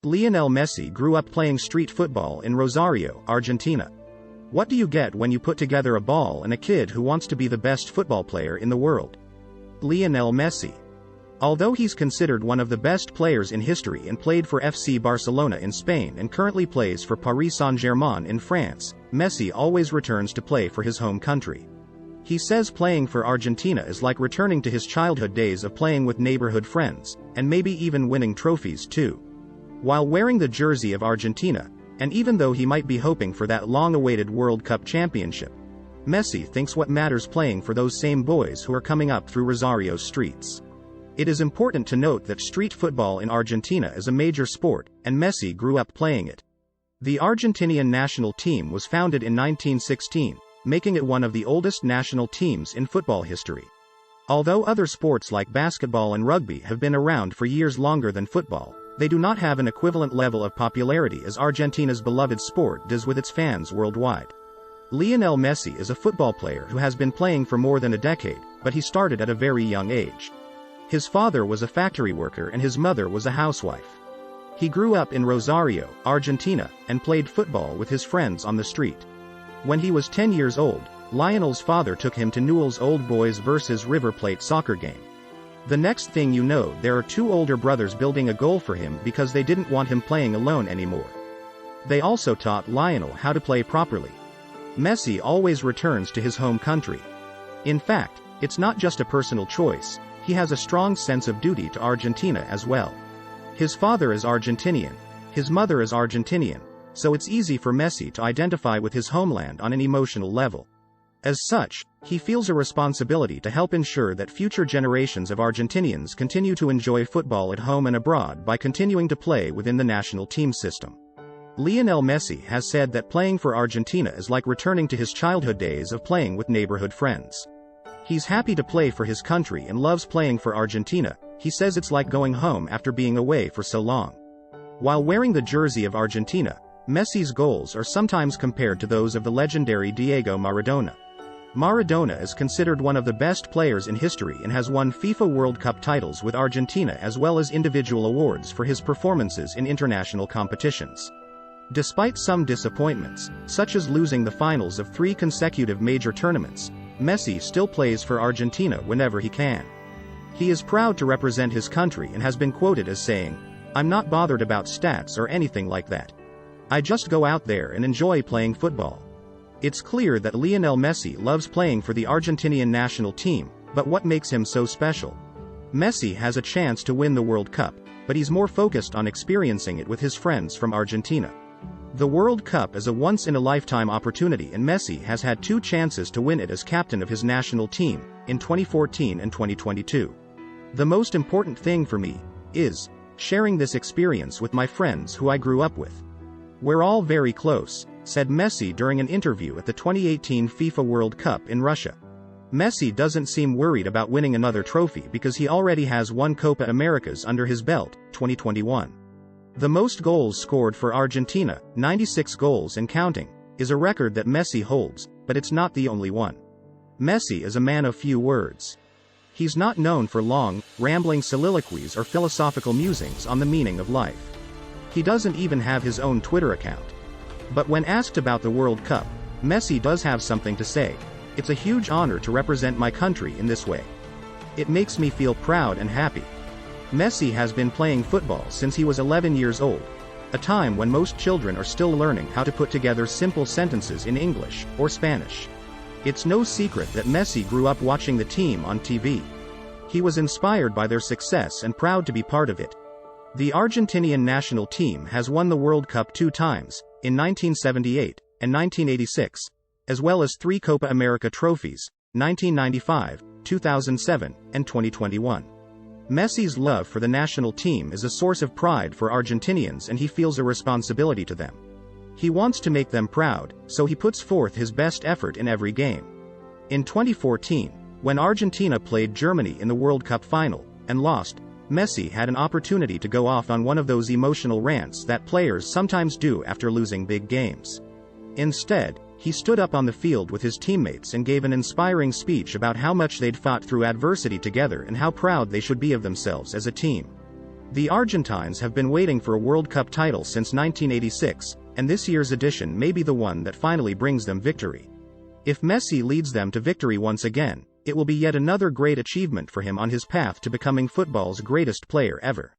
Lionel Messi grew up playing street football in Rosario, Argentina. What do you get when you put together a ball and a kid who wants to be the best football player in the world? Lionel Messi. Although he's considered one of the best players in history and played for FC Barcelona in Spain and currently plays for Paris Saint-Germain in France, Messi always returns to play for his home country. He says playing for Argentina is like returning to his childhood days of playing with neighborhood friends, and maybe even winning trophies too. While wearing the jersey of Argentina, and even though he might be hoping for that long-awaited World Cup championship, Messi thinks what matters playing for those same boys who are coming up through Rosario's streets. It is important to note that street football in Argentina is a major sport, and Messi grew up playing it. The Argentinian national team was founded in 1916, making it one of the oldest national teams in football history. Although other sports like basketball and rugby have been around for years longer than football, they do not have an equivalent level of popularity as Argentina's beloved sport does with its fans worldwide. Lionel Messi is a football player who has been playing for more than a decade, but he started at a very young age. His father was a factory worker and his mother was a housewife. He grew up in Rosario, Argentina, and played football with his friends on the street. When he was 10 years old, Lionel's father took him to Newell's Old Boys vs River Plate soccer game. The next thing you know, there are two older brothers building a goal for him because they didn't want him playing alone anymore. They also taught Lionel how to play properly. Messi always returns to his home country. In fact, it's not just a personal choice, he has a strong sense of duty to Argentina as well. His father is Argentinian, his mother is Argentinian, so it's easy for Messi to identify with his homeland on an emotional level. As such, he feels a responsibility to help ensure that future generations of Argentinians continue to enjoy football at home and abroad by continuing to play within the national team system. Lionel Messi has said that playing for Argentina is like returning to his childhood days of playing with neighborhood friends. He's happy to play for his country and loves playing for Argentina. He says it's like going home after being away for so long. While wearing the jersey of Argentina, Messi's goals are sometimes compared to those of the legendary Diego Maradona. Maradona is considered one of the best players in history and has won FIFA World Cup titles with Argentina as well as individual awards for his performances in international competitions. Despite some disappointments, such as losing the finals of 3 consecutive major tournaments, Messi still plays for Argentina whenever he can. He is proud to represent his country and has been quoted as saying, "I'm not bothered about stats or anything like that. I just go out there and enjoy playing football." It's clear that Lionel Messi loves playing for the Argentinian national team, but what makes him so special? Messi has a chance to win the World Cup, but he's more focused on experiencing it with his friends from Argentina. The World Cup is a once-in-a-lifetime opportunity and Messi has had 2 chances to win it as captain of his national team, in 2014 and 2022. The most important thing for me is sharing this experience with my friends who I grew up with. We're all very close, said Messi during an interview at the 2018 FIFA World Cup in Russia. Messi doesn't seem worried about winning another trophy because he already has 1 Copa Americas under his belt, 2021. The most goals scored for Argentina, 96 goals and counting, is a record that Messi holds, but it's not the only one. Messi is a man of few words. He's not known for long, rambling soliloquies or philosophical musings on the meaning of life. He doesn't even have his own Twitter account. But when asked about the World Cup, Messi does have something to say. "It's a huge honor to represent my country in this way. It makes me feel proud and happy." Messi has been playing football since he was 11 years old, a time when most children are still learning how to put together simple sentences in English or Spanish. It's no secret that Messi grew up watching the team on TV. He was inspired by their success and proud to be part of it. The Argentinian national team has won the World Cup 2 times, in 1978 and 1986, as well as 3 Copa America trophies, 1995, 2007, and 2021. Messi's love for the national team is a source of pride for Argentinians and he feels a responsibility to them. He wants to make them proud, so he puts forth his best effort in every game. In 2014, when Argentina played Germany in the World Cup final, and lost, Messi had an opportunity to go off on one of those emotional rants that players sometimes do after losing big games. Instead, he stood up on the field with his teammates and gave an inspiring speech about how much they'd fought through adversity together and how proud they should be of themselves as a team. The Argentines have been waiting for a World Cup title since 1986, and this year's edition may be the one that finally brings them victory. If Messi leads them to victory once again, it will be yet another great achievement for him on his path to becoming football's greatest player ever.